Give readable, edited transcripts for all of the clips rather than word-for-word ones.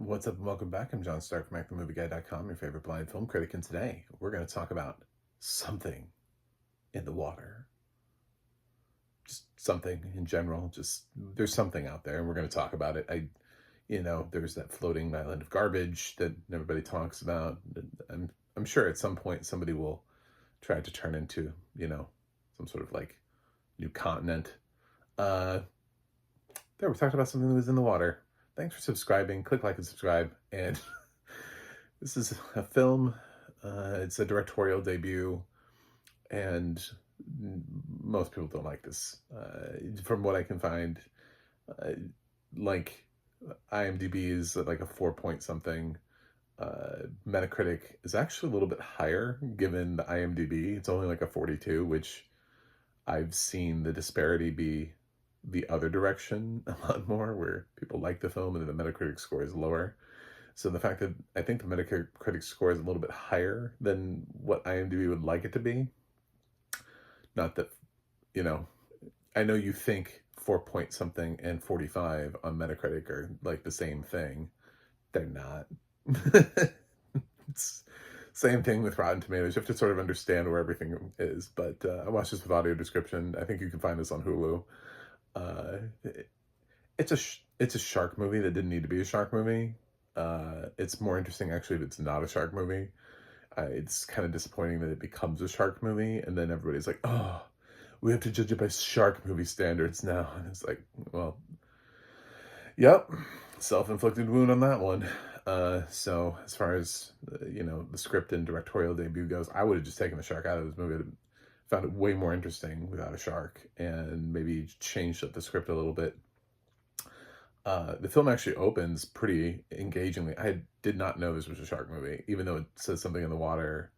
What's up and welcome back. I'm John Stark from MacTheMovieGuy.com, your favorite blind film critic, and today we're going to talk about something in the water. Just something in general. Just there's something out there, and we're going to talk about it. There's that floating island of garbage that everybody talks about. I'm sure at some point somebody will try to turn into some sort of like new continent. Uh, There, we talked about something that was in the water. Thanks for subscribing. Click like and subscribe. And this is a film. It's a directorial debut, and most people don't like this. From what I can find, uh, like IMDb is at like a 4 point something. Metacritic is actually a little bit higher given the IMDb. It's only like a 42, which I've seen the disparity be the other direction a lot more, where people like the film and the Metacritic score is lower. So the fact that I think the Metacritic score is a little bit higher than what IMDb would like it to be. Not that, you know, I know you think 4 point something and 45 on Metacritic are like the same thing. They're not. It's same thing with Rotten Tomatoes. You have to sort of understand where everything is. But I watched this with audio description. I think you can find this on Hulu. Uh, it, it's a shark movie that didn't need to be a shark movie. It's more interesting actually if it's not a shark movie. It's kind of disappointing that it becomes a shark movie, and then everybody's like, "Oh, we have to judge it by shark movie standards now." And it's like, well, yep, self-inflicted wound on that one. So as far as the script and directorial debut goes, I would have just taken the shark out of this movie. I'd found it way more interesting without a shark, and maybe changed up the script a little bit. The film actually opens pretty engagingly. I did not know this was a shark movie, even though it says something in the water.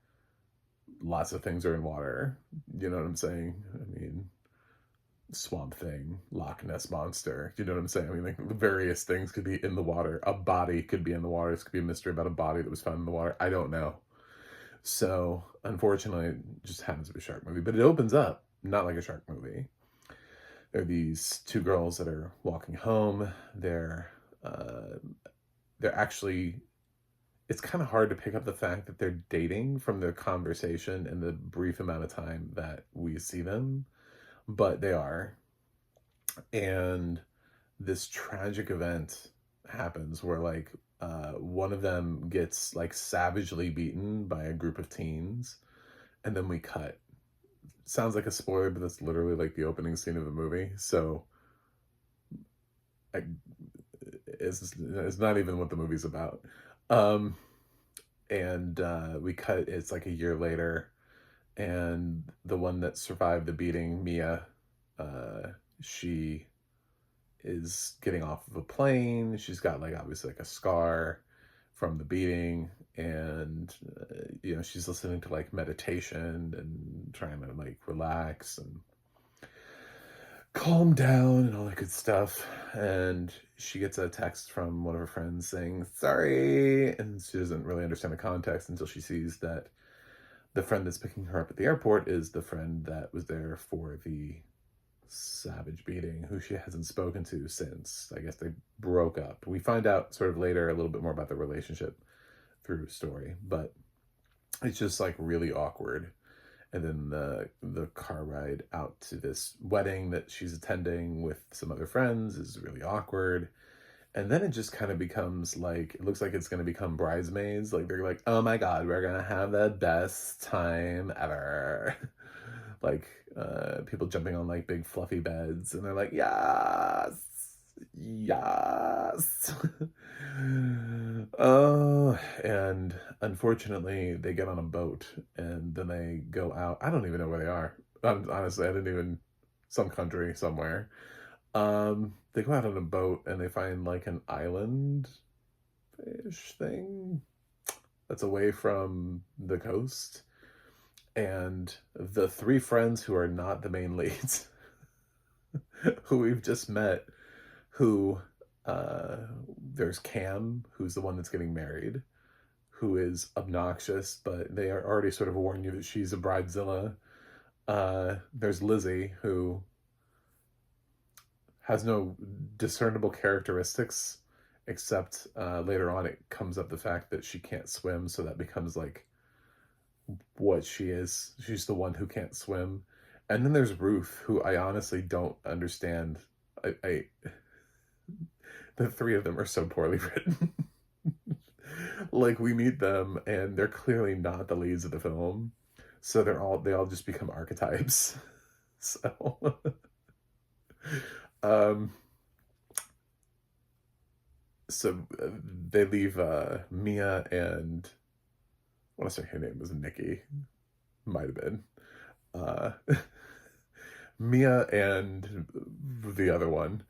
Lots of things are in water. You know what I'm saying? I mean, Swamp Thing, Loch Ness Monster. You know what I'm saying? I mean, like various things could be in the water. A body could be in the water. This could be a mystery about a body that was found in the water. I don't know. So, unfortunately, it just happens to be a shark movie. But it opens up not like a shark movie. There are these two girls that are walking home. Uh, they're actually, it's kind of hard to pick up the fact that they're dating from their conversation in the brief amount of time that we see them, but they are. And this tragic event happens where like one of them gets like savagely beaten by a group of teens, and then we cut. Sounds like a spoiler, but that's literally like the opening scene of the movie. So I, it's not even what the movie's about. Um, and we cut. It's like a year later, and the one that survived the beating, Mia, she is getting off of a plane. She's got like obviously like a scar from the beating, and she's listening to like meditation and trying to like relax and calm down and all that good stuff. And she gets a text from one of her friends saying sorry, and she doesn't really understand the context until she sees that the friend that's picking her up at the airport is the friend that was there for the savage beating, who she hasn't spoken to since. I guess they broke up. We find out sort of later a little bit more about the relationship through story, but it's just like really awkward. And then the car ride out to this wedding that she's attending with some other friends is really awkward. And then it just kind of becomes like, it looks like it's going to become Bridesmaids. Like they're like, oh my God, we're going to have the best time ever. Like people jumping on like big fluffy beds, and they're like, yes, yes. Oh, and unfortunately they get on a boat, and then they go out. I don't even know where they are. Honestly, I didn't even, some country somewhere. They go out on a boat and they find like an island-ish thing that's away from the coast. And the three friends who are not the main leads, who we've just met, who there's Cam, who's the one that's getting married, who is obnoxious, but they are already sort of warn you that she's a bridezilla. There's Lizzie, who has no discernible characteristics except later on it comes up the fact that she can't swim, so that becomes like what she is. She's the one who can't swim. And then there's Ruth, who I honestly don't understand. I the three of them are so poorly written. Like we meet them and they're clearly not the leads of the film. So they all just become archetypes. So um they leave Mia and I want to say her name was Nikki. Might have been. Uh Mia and the other one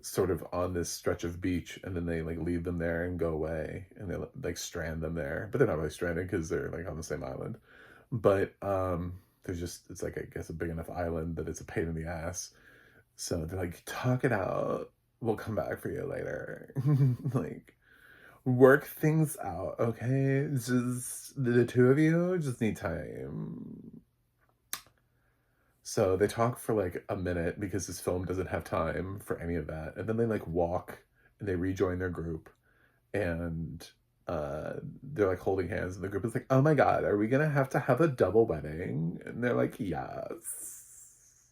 sort of on this stretch of beach, and then they like leave them there and go away, and they like strand them there, but they're not really stranded because they're like on the same island. But there's just it's like I guess a big enough island that it's a pain in the ass. So they're like, talk it out. We'll come back for you later. Like work things out, okay? It's just the two of you just need time. So they talk for like a minute because this film doesn't have time for any of that. And then they like walk and they rejoin their group and they're like holding hands and the group is like, "Oh my God, are we gonna have to have a double wedding?" And they're like, "Yes."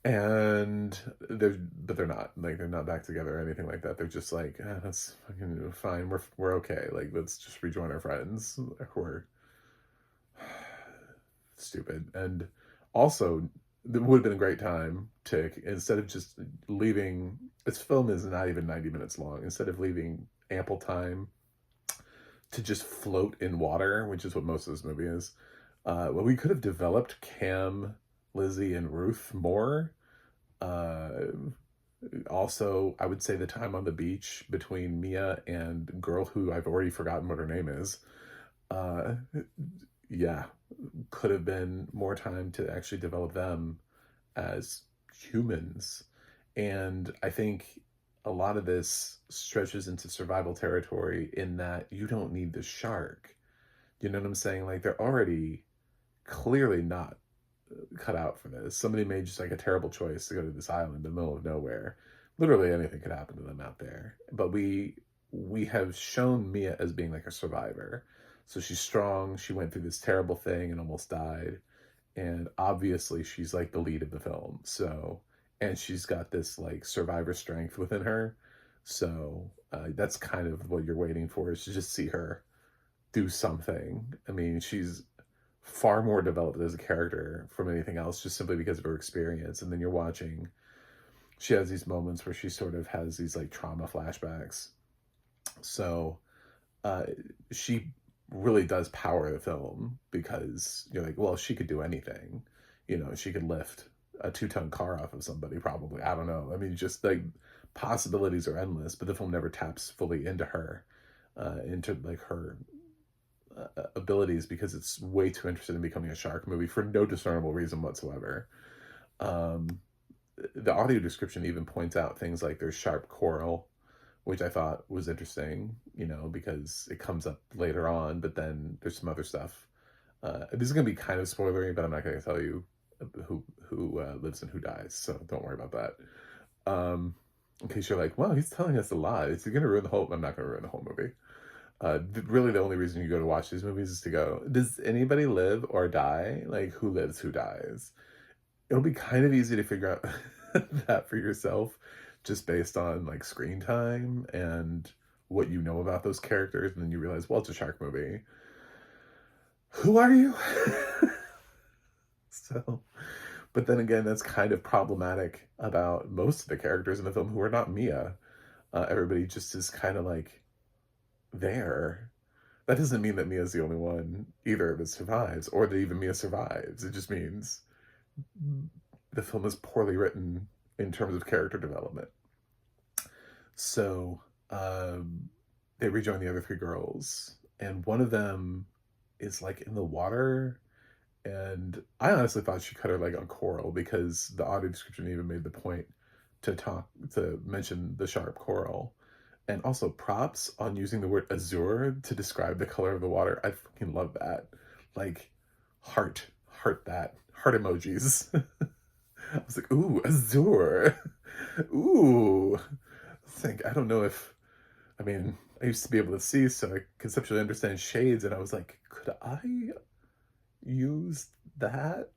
And they're not like they're not back together or anything like that. They're just like, that's fucking fine. We're okay. Like let's just rejoin our friends who are stupid. And also, it would have been a great time to, instead of just leaving, this film is not even 90 minutes long, instead of leaving ample time to just float in water, which is what most of this movie is, well, we could have developed Cam, Lizzie, and Ruth more. Uh, Also, I would say the time on the beach between Mia and girl who I've already forgotten what her name is. Uh, yeah, could have been more time to actually develop them as humans. And I think a lot of this stretches into survival territory in that you don't need the shark. You know what I'm saying? Like they're already clearly not cut out for this. Somebody made just like a terrible choice to go to this island in the middle of nowhere. Literally anything could happen to them out there. But we have shown Mia as being like a survivor. So she's strong. She went through this terrible thing and almost died. And obviously she's like the lead of the film. So, and she's got this like survivor strength within her. So that's kind of what you're waiting for, is to just see her do something. I mean, she's far more developed as a character from anything else, just simply because of her experience. And then you're watching, she has these moments where she sort of has these like trauma flashbacks. So uh, she really does power the film, because you're like, well, she could do anything. You know, she could lift a 2-ton car off of somebody, probably. I don't know. I mean, just like possibilities are endless, but the film never taps fully into her, into like her abilities, because it's way too interested in becoming a shark movie for no discernible reason whatsoever. Um, the audio description even points out things like there's sharp coral, which I thought was interesting, you know, because it comes up later on, but then there's some other stuff. This is going to be kind of spoilery, but I'm not going to tell you who lives and who dies, so don't worry about that. In case you're like, well, he's telling us a lot. Is he going to ruin the whole... I'm not going to ruin the whole movie. Really the only reason you go to watch these movies is to go, does anybody live or die? Like, who lives, who dies? It'll be kind of easy to figure out that for yourself, just based on like screen time and what you know about those characters. And then you realize, well, it's a shark movie. Who are you? So, but then again, that's kind of problematic about most of the characters in the film who are not Mia. Everybody just is kind of like there. That doesn't mean that Mia's the only one either that survives, or that even Mia survives. It just means the film is poorly written in terms of character development. So they rejoin the other three girls, and one of them is like in the water. And I honestly thought she cut her leg on coral, because the audio description even made the point to mention the sharp coral. And also props on using the word azure to describe the color of the water. I fucking love that. Like, heart that. Heart emojis. I was like, ooh, azure. Ooh. think, I don't know if, I mean, I used to be able to see, so I conceptually understand shades, and I was like, could I use that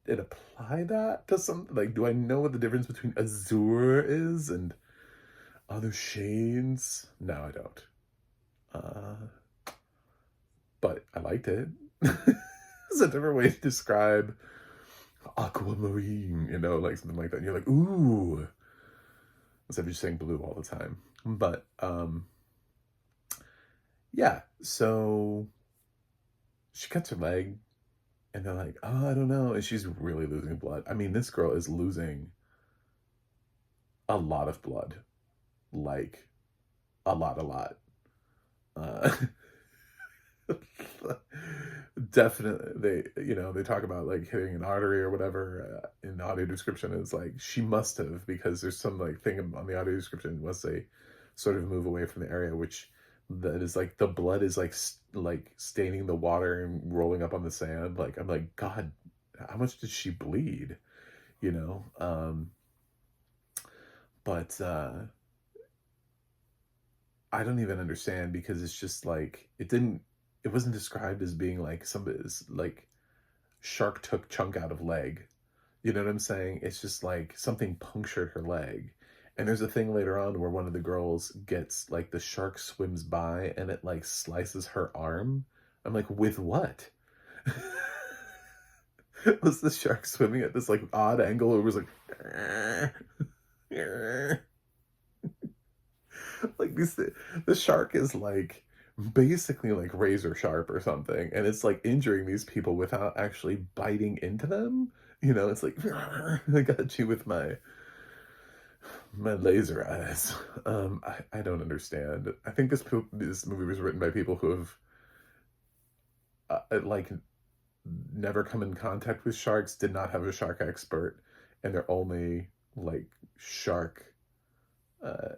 and apply that to something? Like, do I know what the difference between azure is and other shades? No, I don't. Uh, but I liked it. It's a different way to describe aquamarine, like something like that. And you're like, ooh, instead of just saying blue all the time. But yeah, so she cuts her leg, and they're like, oh, I don't know. And she's really losing blood. I mean, this girl is losing a lot of blood. Like, a lot, a lot. Uh, definitely, they talk about like hitting an artery or whatever in the audio description. Is like, she must have, because there's some like thing on the audio description once they sort of move away from the area, which that is like the blood is like like staining the water and rolling up on the sand. Like, I'm like, God, how much did she bleed? You know? But I don't even understand, because it's just like it wasn't described as being like somebody's like shark took chunk out of leg. You know what I'm saying? It's just like something punctured her leg. And there's a thing later on where one of the girls gets like the shark swims by and it like slices her arm. I'm like, with what? Was the shark swimming at this like odd angle? It was like, like the shark is like basically like razor sharp or something, and it's like injuring these people without actually biting into them. It's like, I got you with my laser eyes. I don't understand. I think this movie was written by people who have like never come in contact with sharks, did not have a shark expert, and their only like shark uh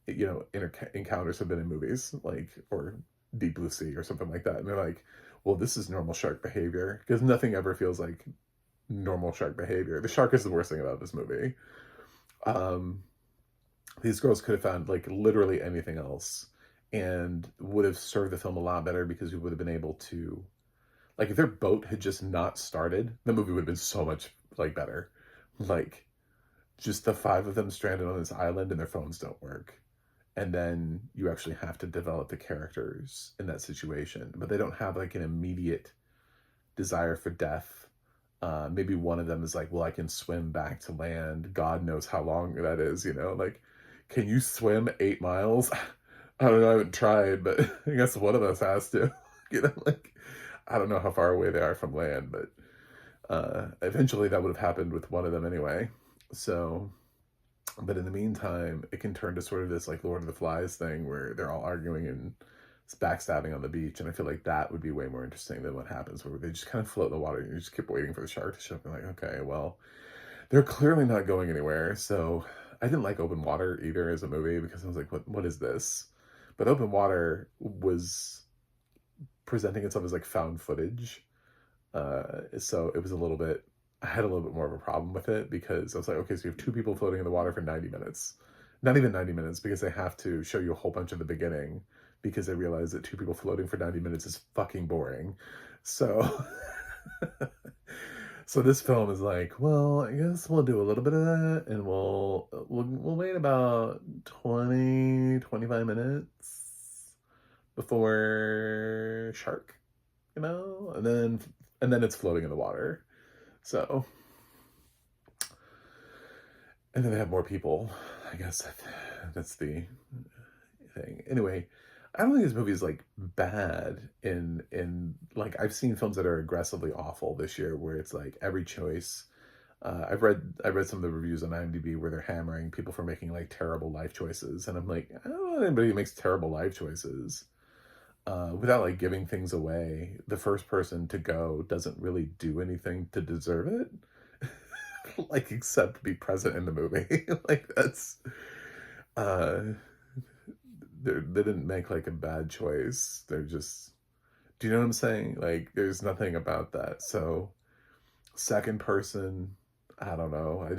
encounters have been in movies, like, or Deep Blue Sea or something like that. And they're like, well, this is normal shark behavior, because nothing ever feels like normal shark behavior. The shark is the worst thing about this movie. Um, these girls could have found like literally anything else and would have served the film a lot better, because we would have been able to, like, if their boat had just not started, the movie would have been so much like better. Like, just the five of them stranded on this island and their phones don't work, and then you actually have to develop the characters in that situation, but they don't have like an immediate desire for death. Maybe one of them is like, well, I can swim back to land, God knows how long that is. Like, can you swim 8 miles? I don't know, I haven't tried, but I guess one of us has to. Like, I don't know how far away they are from land, but eventually that would have happened with one of them anyway. So, but in the meantime, it can turn to sort of this like Lord of the Flies thing where they're all arguing and it's backstabbing on the beach. And I feel like that would be way more interesting than what happens, where they just kind of float in the water and you just keep waiting for the shark to show up. And like, okay, well, they're clearly not going anywhere. So I didn't like Open Water either as a movie, because I was like, what is this? But Open Water was presenting itself as like found footage. So it was a little bit, I had a little bit more of a problem with it, because I was like, okay, so you have two people floating in the water for 90 minutes. Not even 90 minutes, because they have to show you a whole bunch at the beginning, because they realize that two people floating for 90 minutes is fucking boring. So, so this film is like, well, I guess we'll do a little bit of that, and we'll wait about 20-25 minutes before shark, and then it's floating in the water. So, and then they have more people. I guess that's the thing. Anyway, I don't think this movie is like bad in like, I've seen films that are aggressively awful this year, where it's like every choice. I read some of the reviews on IMDb where they're hammering people for making like terrible life choices, and I'm like, I don't know anybody who makes terrible life choices. Without like giving things away, the first person to go doesn't really do anything to deserve it. Like, except be present in the movie. Like, that's uh they didn't make like a bad choice. They're just, do you know what I'm saying? Like, there's nothing about that. So second person, I don't know.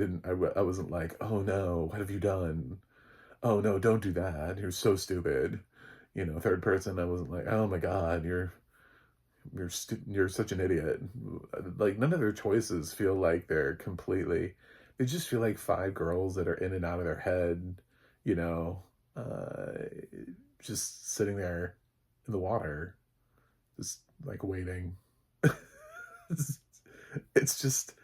I wasn't like, oh no, what have you done? oh no, don't do that. You're so stupid. You know, third person, I wasn't like, oh my God, you're such an idiot. Like none of their choices feel like they're completely, they just feel like five girls that are in and out of their head, you know, uh, just sitting there in the water, just like waiting. it's, it's just,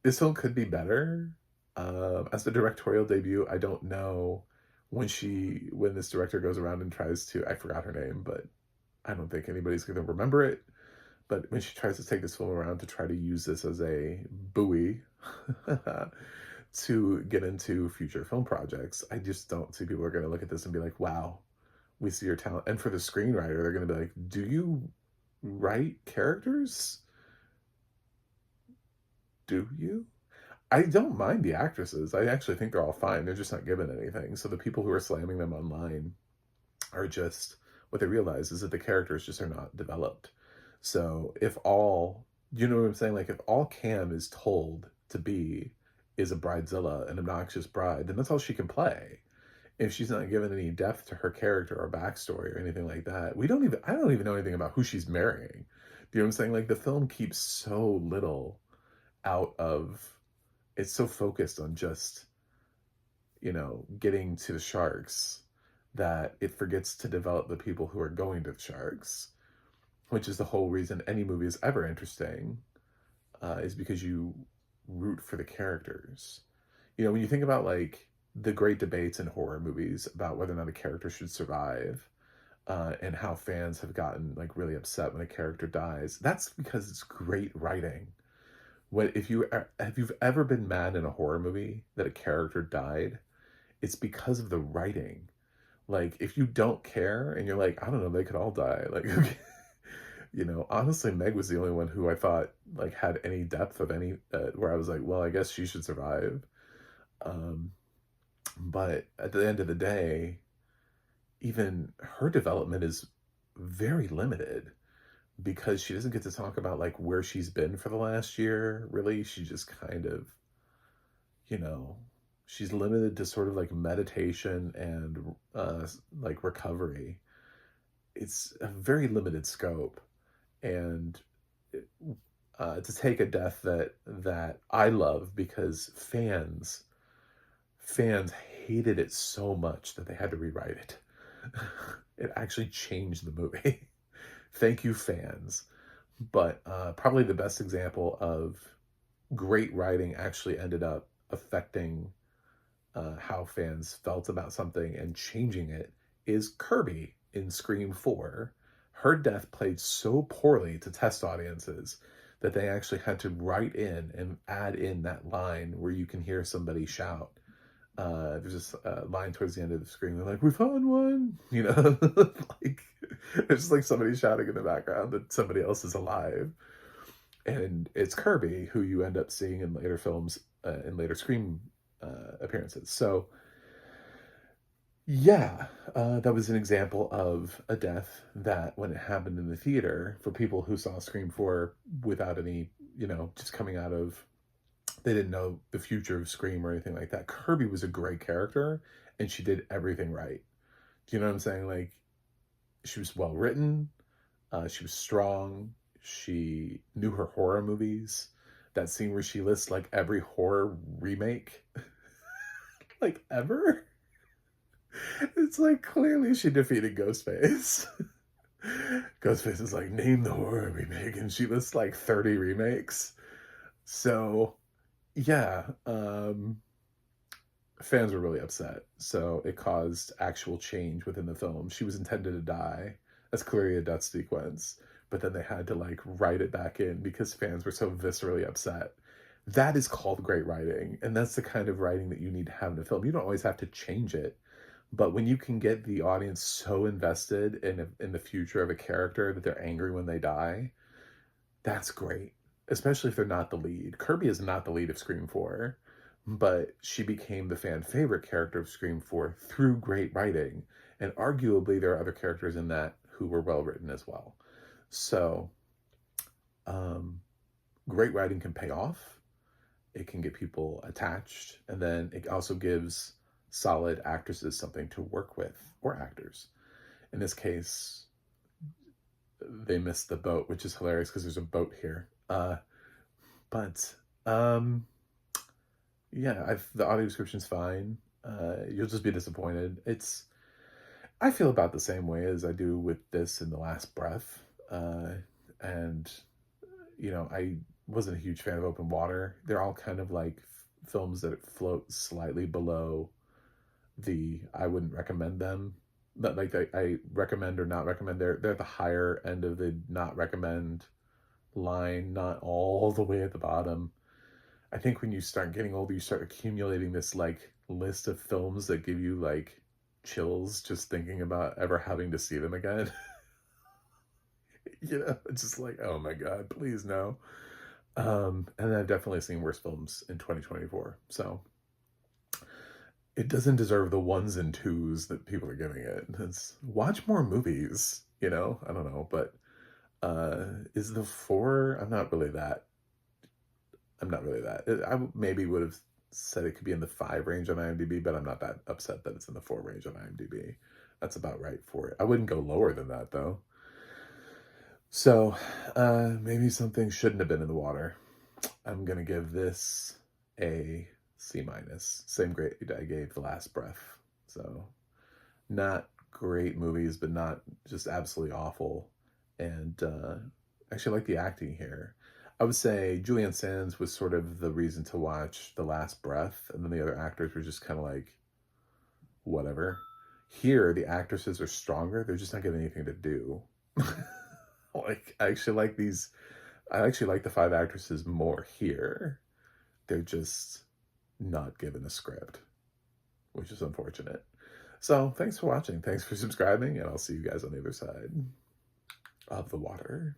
this film could be better. As the directorial debut, I don't know when this director goes around and tries to, I forgot her name, but I don't think anybody's going to remember it. But when she tries to take this film around to try to use this as a buoy to get into future film projects, I just don't see people are going to look at this and be like, wow, we see your talent. And for the screenwriter, they're going to be like, do you write characters? Do you? I don't mind the actresses. I actually think they're all fine. They're just not given anything. So the people who are slamming them online are just, what they realize is that the characters just are not developed. So if all, you know what I'm saying? Like if all Cam is told to be is a bridezilla, an obnoxious bride, then that's all she can play. If she's not given any depth to her character or backstory or anything like that, I don't even know anything about who she's marrying. You know what I'm saying? Like the film keeps so little out of, it's so focused on just, you know, getting to the sharks that it forgets to develop the people who are going to the sharks, which is the whole reason any movie is ever interesting, is because you root for the characters. You know, when you think about like the great debates in horror movies about whether or not a character should survive, and how fans have gotten like really upset when a character dies, that's because it's great writing. What if you have you've ever been mad in a horror movie that a character died? It's because of the writing. Like if you don't care and you're like, I don't know, they could all die. Like, okay. You know, honestly, Meg was the only one who I thought like had any depth of any, where I was like, well, I guess she should survive. Um, but at the end of the day, even her development is very limited because she doesn't get to talk about like where she's been for the last year. Really, she just kind of, you know, she's limited to sort of like meditation and like recovery. It's a very limited scope, and to take a death that I love because fans hated it so much that they had to rewrite it. It actually changed the movie. Thank you, fans. But probably the best example of great writing actually ended up affecting how fans felt about something and changing it is Kirby in Scream 4. Her death played so poorly to test audiences that they actually had to write in and add in that line where you can hear somebody shout. There's this line towards the end of the screen. They're like, "We found one," you know, like it's just like somebody shouting in the background that somebody else is alive, and it's Kirby who you end up seeing in later films, in later Scream appearances. So yeah, that was an example of a death that when it happened in the theater for people who saw Scream 4 without any, you know, just coming out of, they didn't know the future of Scream or anything like that. Kirby was a great character and she did everything right. Do you know what I'm saying? Like, she was well written, she was strong, she knew her horror movies. That scene where she lists like every horror remake, like ever. It's like clearly she defeated Ghostface. Ghostface is like, name the horror remake, and she lists like 30 remakes. So yeah, fans were really upset. So it caused actual change within the film. She was intended to die. That's clearly a death sequence. But then they had to like write it back in because fans were so viscerally upset. That is called great writing. And that's the kind of writing that you need to have in a film. You don't always have to change it. But when you can get the audience so invested in the future of a character that they're angry when they die, that's great. Especially if they're not the lead. Kirby is not the lead of Scream 4, but she became the fan favorite character of Scream 4 through great writing. And arguably there are other characters in that who were well written as well. So, um, great writing can pay off. It can get people attached. And then it also gives solid actresses something to work with, or actors. In this case, they missed the boat, which is hilarious because there's a boat here. But yeah, the audio description's fine. You'll just be disappointed. I feel about the same way as I do with this in The Last Breath. And I wasn't a huge fan of Open Water. They're all kind of like films that float slightly below the I wouldn't recommend them. But like I recommend or not recommend. They're at the higher end of the not recommend line, not all the way at the bottom. I think when you start getting older, you start accumulating this like list of films that give you like chills just thinking about ever having to see them again. It's just like, oh my God, please no. And I've definitely seen worse films in 2024. So it doesn't deserve the ones and twos that people are giving it. Watch more movies, I don't know, but is the 4? I maybe would have said it could be in the 5 range on IMDb, but I'm not that upset that it's in the 4 range on IMDb. That's about right for it. I wouldn't go lower than that though. So maybe something shouldn't have been in the water. I'm gonna give this a C-. Same grade I gave The Last Breath. So not great movies, but not just absolutely awful. And actually like the acting here. I would say Julian Sands was sort of the reason to watch The Last Breath, and then the other actors were just kind of like, whatever. Here, the actresses are stronger. They're just not given anything to do. I actually like the 5 actresses more here. They're just not given a script, which is unfortunate. So thanks for watching. Thanks for subscribing, and I'll see you guys on the other side of the water.